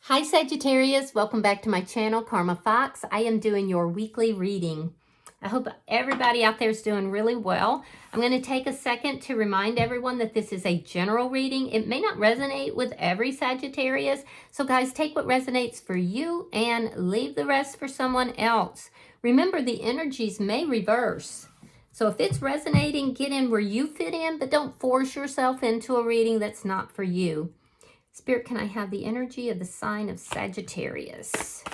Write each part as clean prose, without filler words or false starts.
Hi Sagittarius, welcome back to my channel, Karma Fox. I am doing your weekly reading. I hope everybody out there is doing really well. I'm going to take a second to remind everyone that this is a general reading. It may not resonate with every Sagittarius, so guys, take what resonates for you and leave the rest for someone else. Remember, the energies may reverse. So if it's resonating, get in where you fit in, but don't force yourself into a reading that's not for you. Spirit, can I have the energy of the sign of Sagittarius?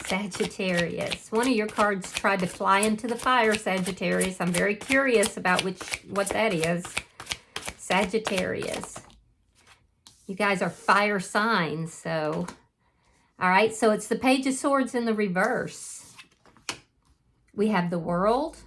Sagittarius. One of your cards tried to fly into the fire, Sagittarius. I'm very curious about what that is. Sagittarius. You guys are fire signs, so... All right, so it's the Page of Swords in the reverse. We have the World.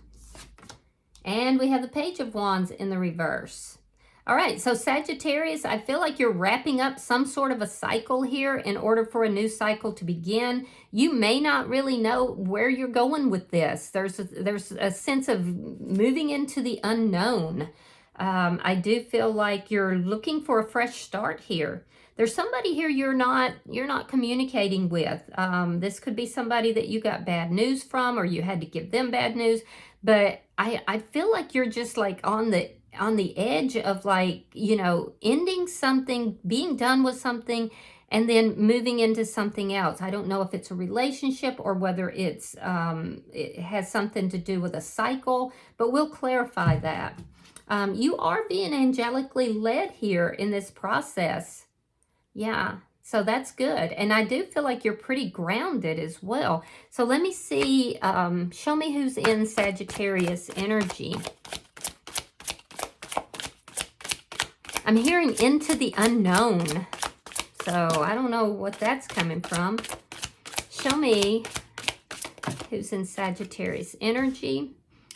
And we have the Page of Wands in the reverse. All right, so Sagittarius, I feel like you're wrapping up some sort of a cycle here in order for a new cycle to begin. You may not really know where you're going with this. There's a sense of moving into the unknown. I do feel like you're looking for a fresh start here. There's somebody here you're not communicating with. This could be somebody that you got bad news from, or you had to give them bad news. But I feel like you're just like on the edge of, like, you know, ending something, being done with something, and then moving into something else. I don't know if it's a relationship or whether it has something to do with a cycle, but we'll clarify that. You are being angelically led here in this process. Yeah, so that's good. And I do feel like you're pretty grounded as well. So let me see, show me who's in Sagittarius energy. I'm hearing into the unknown. So I don't know what that's coming from. Show me who's in Sagittarius energy.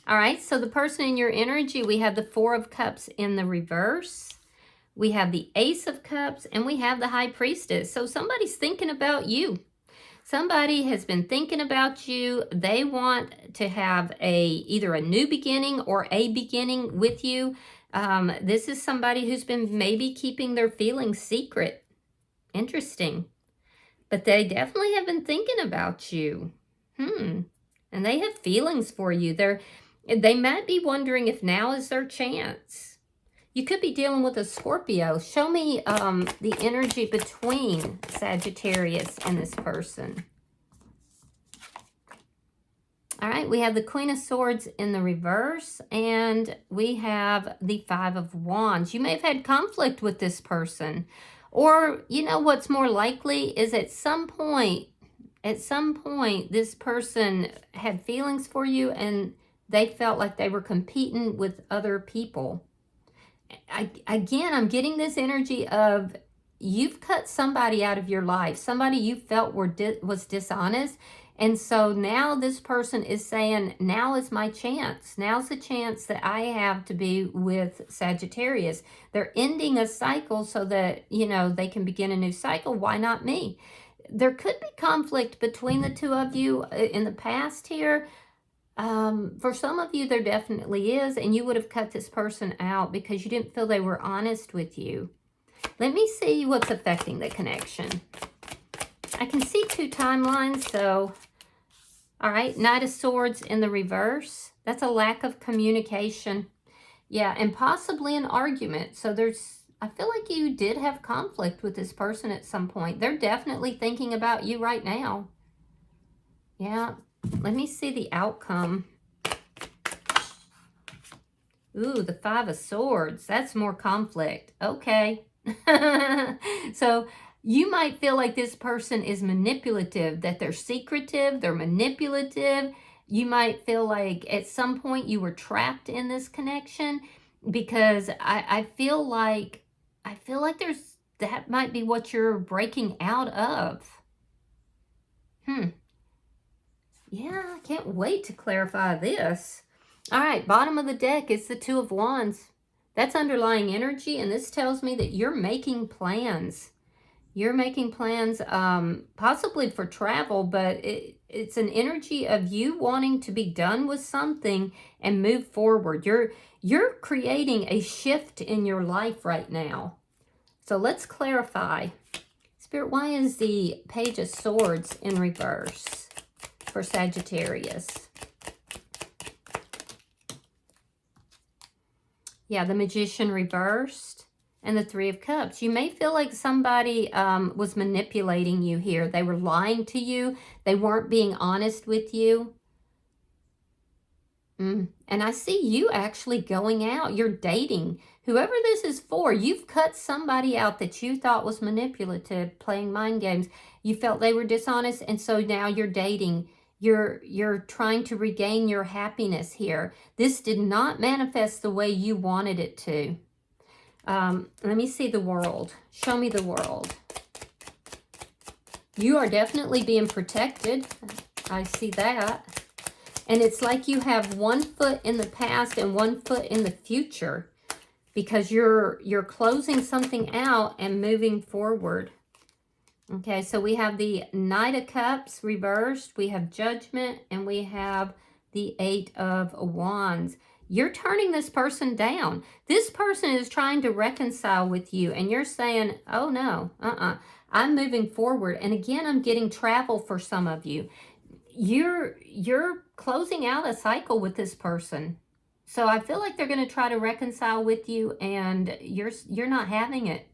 All right, so the person in your energy, we have the Four of Cups in the reverse. We have the Ace of Cups, and we have the High Priestess. So somebody's thinking about you. Somebody has been thinking about you. They want to have either a new beginning or a beginning with you. This is somebody who's been maybe keeping their feelings secret. Interesting. But they definitely have been thinking about you. And they have feelings for you. They might be wondering if now is their chance. You could be dealing with a Scorpio. Show me the energy between Sagittarius and this person. All right, we have the Queen of Swords in the reverse, and we have the Five of Wands. You may have had conflict with this person. Or, you know, what's more likely is at some point, this person had feelings for you and they felt like they were competing with other people. Again, I'm getting this energy of you've cut somebody out of your life, somebody you felt was dishonest. And so now this person is saying, now is my chance. Now's the chance that I have to be with Sagittarius. They're ending a cycle so that, you know, they can begin a new cycle. Why not me? There could be conflict between the two of you in the past here. For some of you, there definitely is, and you would have cut this person out because you didn't feel they were honest with you. Let me see what's affecting the connection. I can see two timelines, so... All right, Knight of Swords in the reverse. That's a lack of communication. Yeah, and possibly an argument. So I feel like you did have conflict with this person at some point. They're definitely thinking about you right now. Yeah. Let me see the outcome. Ooh, the Five of Swords. That's more conflict. Okay. So you might feel like this person is manipulative, that they're secretive, they're manipulative. You might feel like at some point you were trapped in this connection, because I feel like that might be what you're breaking out of. Yeah, I can't wait to clarify this. All right, bottom of the deck is the Two of Wands. That's underlying energy, and this tells me that you're making plans. You're making plans possibly for travel, but it's an energy of you wanting to be done with something and move forward. You're creating a shift in your life right now. So let's clarify. Spirit, why is the Page of Swords in reverse for Sagittarius? Yeah, the Magician reversed and the Three of Cups. You may feel like somebody was manipulating you here. They were lying to you. They weren't being honest with you. And I see you actually going out. You're dating. Whoever this is for, you've cut somebody out that you thought was manipulative, playing mind games. You felt they were dishonest, and so now you're dating. You're trying to regain your happiness here. This did not manifest the way you wanted it to. Let me see the world. Show me the world. You are definitely being protected. I see that. And it's like you have one foot in the past and one foot in the future, because you're closing something out and moving forward. Okay, so we have the Knight of Cups reversed, we have Judgment, and we have the Eight of Wands. You're turning this person down. This person is trying to reconcile with you, and you're saying, oh no, I'm moving forward. And again, I'm getting travel for some of you. You're closing out a cycle with this person. So I feel like they're going to try to reconcile with you, and you're not having it.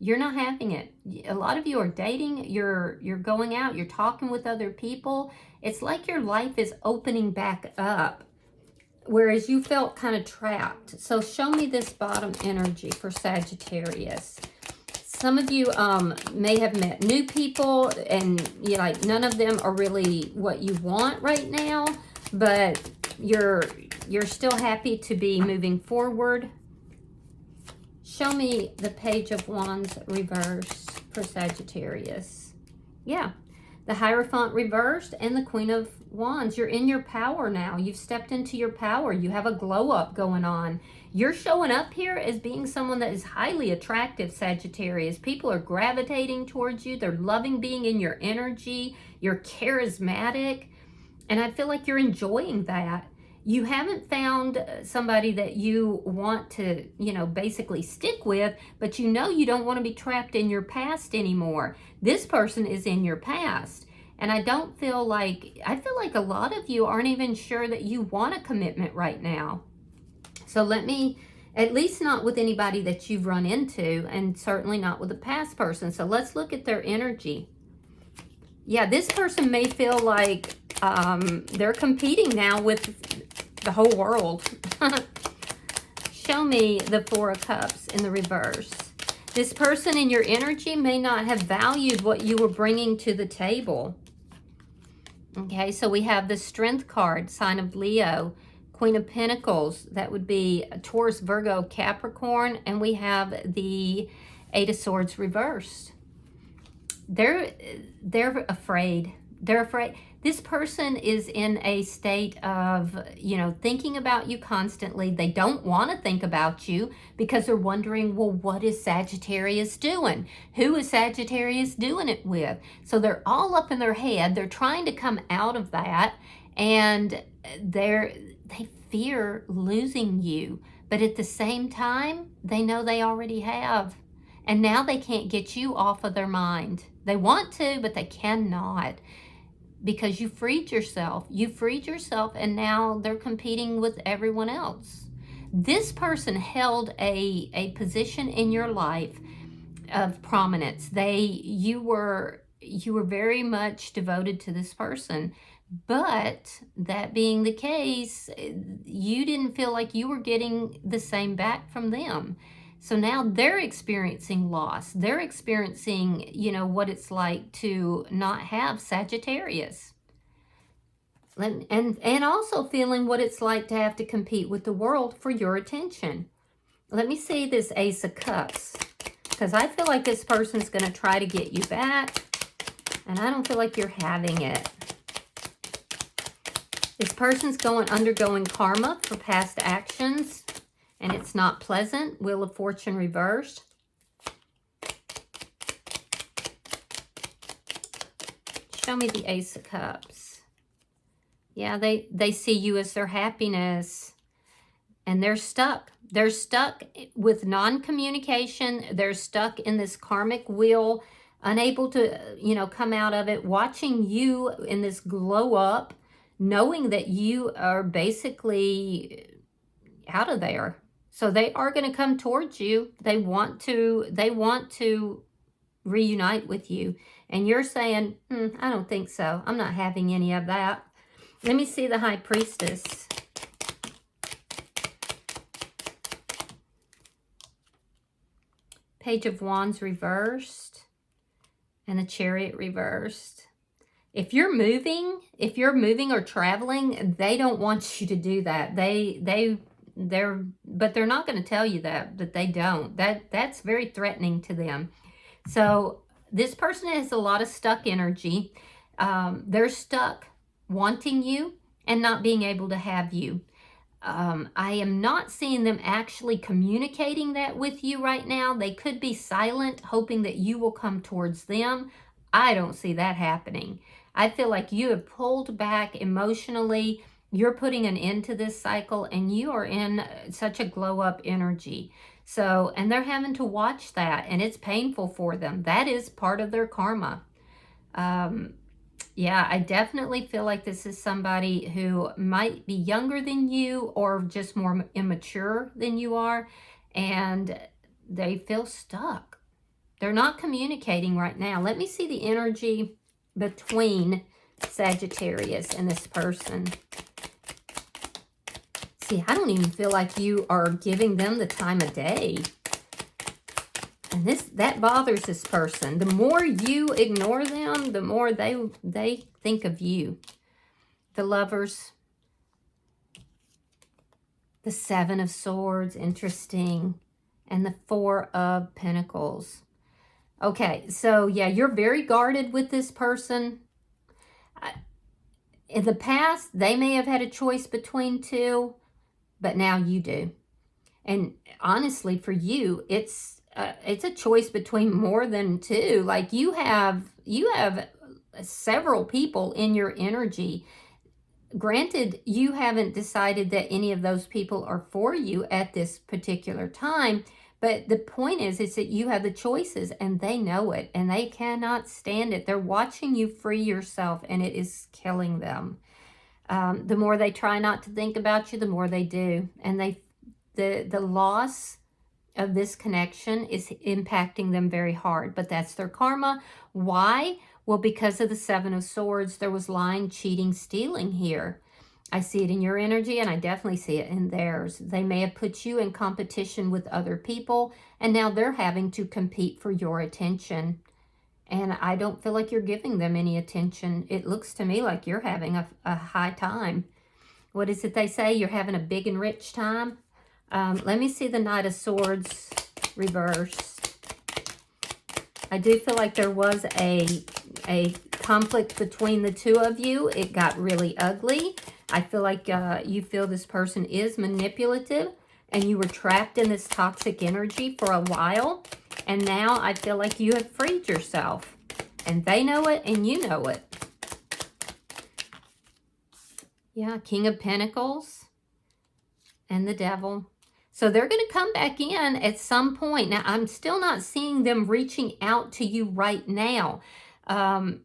You're not having it. A lot of you are dating, you're going out, you're talking with other people. It's like your life is opening back up, whereas you felt kind of trapped. So show me this bottom energy for Sagittarius. Some of you may have met new people, and you're like, none of them are really what you want right now, but you're still happy to be moving forward. Show me the Page of Wands reversed for Sagittarius. Yeah, the Hierophant reversed and the Queen of Wands. You're in your power now. You've stepped into your power. You have a glow up going on. You're showing up here as being someone that is highly attractive, Sagittarius. People are gravitating towards you. They're loving being in your energy. You're charismatic. And I feel like you're enjoying that. You haven't found somebody that you want to, basically stick with, but you don't want to be trapped in your past anymore. This person is in your past. And I feel like a lot of you aren't even sure that you want a commitment right now. So let me, at least not with anybody that you've run into, and certainly not with a past person. So let's look at their energy. Yeah, this person may feel like they're competing now with the whole world. Show me the Four of Cups in the reverse. This person in your energy may not have valued what you were bringing to the table. Okay, so we have the Strength card, sign of Leo, Queen of Pentacles, that would be Taurus, Virgo, Capricorn, and we have the Eight of Swords reversed. They're afraid. They're afraid. This person is in a state of, thinking about you constantly. They don't want to think about you because they're wondering, well, what is Sagittarius doing? Who is Sagittarius doing it with? So they're all up in their head. They're trying to come out of that, and they fear losing you. But at the same time, they know they already have. And now they can't get you off of their mind. They want to, but they cannot. Because you freed yourself. You freed yourself, and now they're competing with everyone else. This person held a position in your life of prominence. You were very much devoted to this person. But that being the case, you didn't feel like you were getting the same back from them. So now they're experiencing loss. They're experiencing, what it's like to not have Sagittarius. And also feeling what it's like to have to compete with the world for your attention. Let me see this Ace of Cups, because I feel like this person's going to try to get you back, and I don't feel like you're having it. This person's undergoing karma for past actions, and it's not pleasant. Wheel of Fortune reversed. Show me the Ace of Cups. Yeah, they see you as their happiness. and they're stuck. They're stuck with non-communication. They're stuck in this karmic wheel, unable to, come out of it, watching you in this glow up, knowing that you are basically out of there. So they are going to come towards you. They want to reunite with you. And you're saying, I don't think so. I'm not having any of that. Let me see the High Priestess. Page of Wands reversed and the Chariot reversed. If you're moving or traveling, they don't want you to do that. But they're not going to tell you that they don't. That's very threatening to them. So this person has a lot of stuck energy. They're stuck wanting you and not being able to have you. I am not seeing them actually communicating that with you right now. They could be silent, hoping that you will come towards them. I don't see that happening. I feel like you have pulled back emotionally. You're putting an end to this cycle, and you are in such a glow-up energy. So, and they're having to watch that, and it's painful for them. That is part of their karma. Yeah, I definitely feel like this is somebody who might be younger than you or just more immature than you are, and they feel stuck. They're not communicating right now. Let me see the energy between Sagittarius and this person. See, I don't even feel like you are giving them the time of day. And that bothers this person. The more you ignore them, the more they think of you. The Lovers. The Seven of Swords, interesting. And the Four of Pentacles. Okay, so yeah, you're very guarded with this person. In the past, they may have had a choice between two, but now you do. And honestly, for you, it's a choice between more than two. Like you have several people in your energy. Granted, you haven't decided that any of those people are for you at this particular time, but the point is that you have the choices, and they know it, and they cannot stand it. They're watching you free yourself, and it is killing them. The more they try not to think about you, the more they do. And the loss of this connection is impacting them very hard, but that's their karma. Why? Well, because of the Seven of Swords, there was lying, cheating, stealing here. I see it in your energy, and I definitely see it in theirs. They may have put you in competition with other people, and now they're having to compete for your attention. And I don't feel like you're giving them any attention. It looks to me like you're having a high time. What is it they say? You're having a big and rich time? Let me see the Knight of Swords reversed. I do feel like there was a conflict between the two of you. It got really ugly. I feel like you feel this person is manipulative, and you were trapped in this toxic energy for a while. And now I feel like you have freed yourself. And they know it, and you know it. Yeah, King of Pentacles and the Devil. So they're going to come back in at some point. Now, I'm still not seeing them reaching out to you right now. And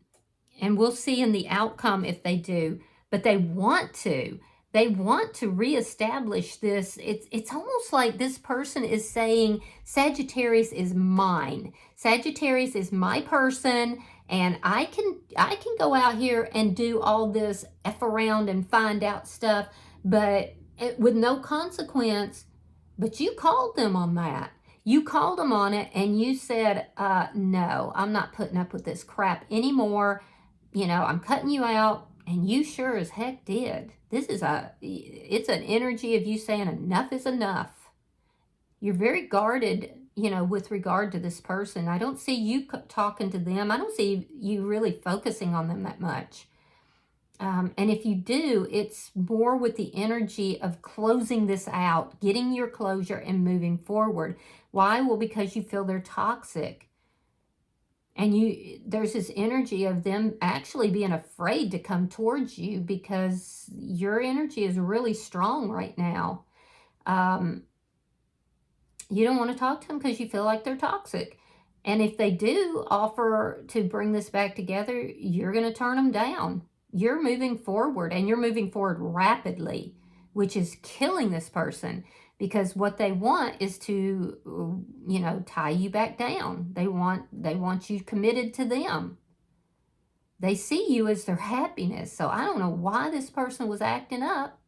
we'll see in the outcome if they do. But they want to. They want to reestablish this. It's almost like this person is saying, Sagittarius is mine. Sagittarius is my person, and I can go out here and do all this F around and find out stuff, but with no consequence. But you called them on that. You called them on it, and you said, no, I'm not putting up with this crap anymore. I'm cutting you out. And you sure as heck did. It's an energy of you saying enough is enough. You're very guarded, with regard to this person. I don't see you talking to them. I don't see you really focusing on them that much. And if you do, it's more with the energy of closing this out, getting your closure and moving forward. Why? Well, because you feel they're toxic. And there's this energy of them actually being afraid to come towards you because your energy is really strong right now. You don't want to talk to them because you feel like they're toxic. And if they do offer to bring this back together, you're going to turn them down. You're moving forward, and you're moving forward rapidly, which is killing this person, because what they want is to, tie you back down. They want you committed to them. They see you as their happiness. So I don't know why this person was acting up.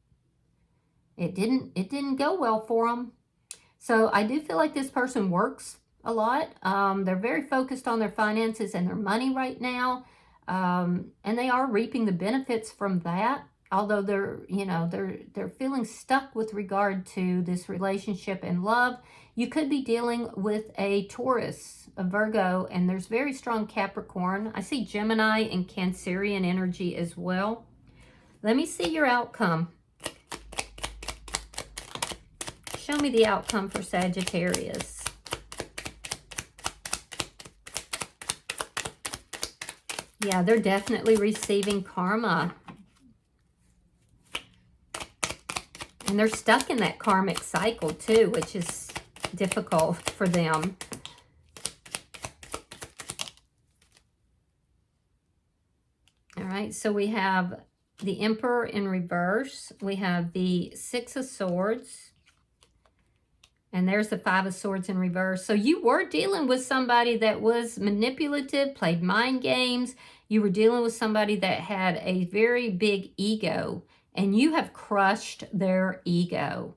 It didn't go well for them. So I do feel like this person works a lot. They're very focused on their finances and their money right now. And they are reaping the benefits from that. Although they're feeling stuck with regard to this relationship and love. You could be dealing with a Taurus, a Virgo, and there's very strong Capricorn. I see Gemini and Cancerian energy as well. Let me see your outcome. Show me the outcome for Sagittarius. Yeah, they're definitely receiving karma. And they're stuck in that karmic cycle too, which is difficult for them. All right, so we have the Emperor in reverse. We have the Six of Swords. And there's the Five of Swords in reverse. So you were dealing with somebody that was manipulative, played mind games. You were dealing with somebody that had a very big ego, and you have crushed their ego.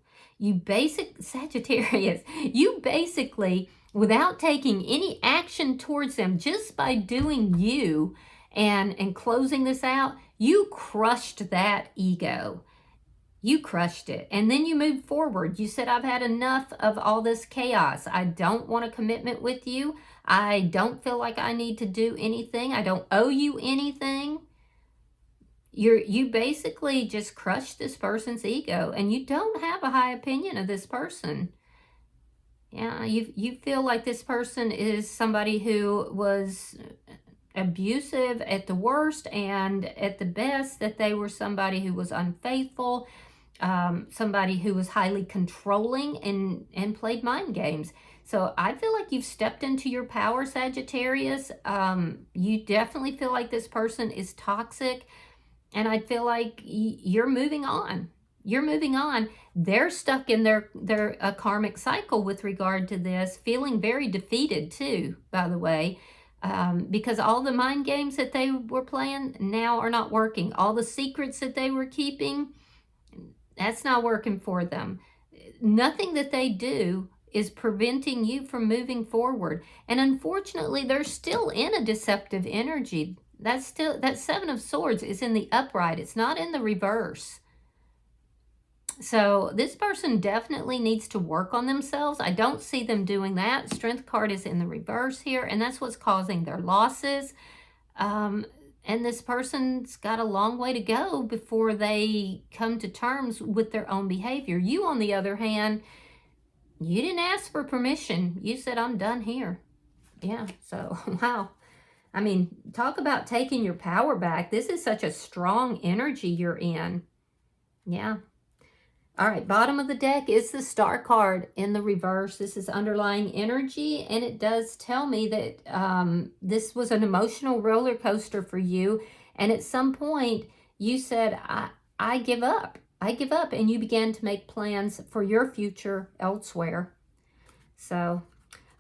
Sagittarius, you basically, without taking any action towards them, just by doing you and closing this out, you crushed that ego. You crushed it. And then you moved forward. You said, I've had enough of all this chaos. I don't want a commitment with you. I don't feel like I need to do anything. I don't owe you anything. You basically just crushed this person's ego, and you don't have a high opinion of this person. Yeah, you feel like this person is somebody who was abusive at the worst, and at the best that they were somebody who was unfaithful, somebody who was highly controlling and played mind games. So I feel like you've stepped into your power, Sagittarius. You definitely feel like this person is toxic, and I feel like you're moving on. You're moving on. They're stuck in their karmic cycle with regard to this, feeling very defeated too, by the way. Because all the mind games that they were playing now are not working. All the secrets that they were keeping, that's not working for them. Nothing that they do is preventing you from moving forward. And unfortunately, they're still in a deceptive energy. That Seven of Swords is in the upright. It's not in the reverse. So this person definitely needs to work on themselves. I don't see them doing that. Strength card is in the reverse here, and that's what's causing their losses. And this person's got a long way to go before they come to terms with their own behavior. You, on the other hand, you didn't ask for permission. You said, I'm done here. Yeah, so, wow. I mean, talk about taking your power back. This is such a strong energy you're in. Yeah. All right, bottom of the deck is the Star card in the reverse. This is underlying energy, and it does tell me that this was an emotional roller coaster for you, and at some point you said, I give up. I give up, and you began to make plans for your future elsewhere. So,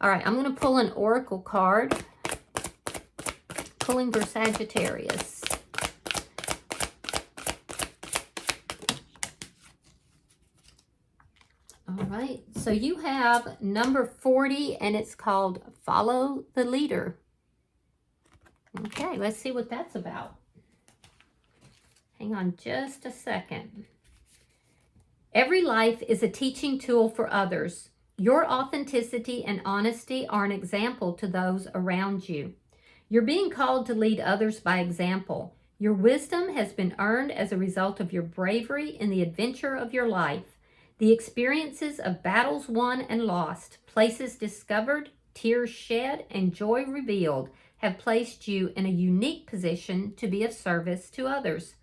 all right, I'm going to pull an oracle card, pulling for Sagittarius. All right, so you have number 40, and it's called Follow the Leader. Okay, let's see what that's about. Hang on just a second. Every life is a teaching tool for others. Your authenticity and honesty are an example to those around you. You're being called to lead others by example. Your wisdom has been earned as a result of your bravery in the adventure of your life. The experiences of battles won and lost, places discovered, tears shed, and joy revealed have placed you in a unique position to be of service to others.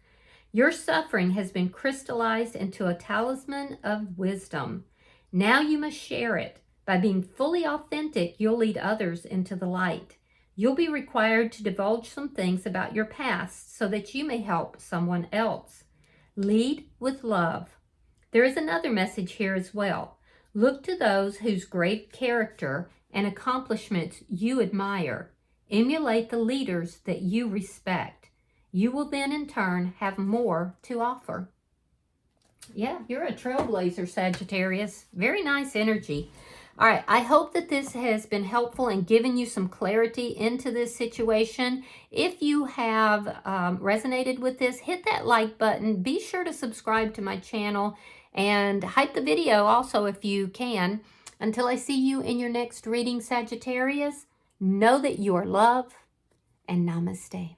Your suffering has been crystallized into a talisman of wisdom. Now you must share it. By being fully authentic, you'll lead others into the light. You'll be required to divulge some things about your past so that you may help someone else. Lead with love. There is another message here as well. Look to those whose great character and accomplishments you admire. Emulate the leaders that you respect. You will then in turn have more to offer. Yeah, you're a trailblazer, Sagittarius. Very nice energy. All right, I hope that this has been helpful and given you some clarity into this situation. If you have resonated with this, hit that like button. Be sure to subscribe to my channel and hype the video also if you can. Until I see you in your next reading, Sagittarius, know that you are loved and namaste.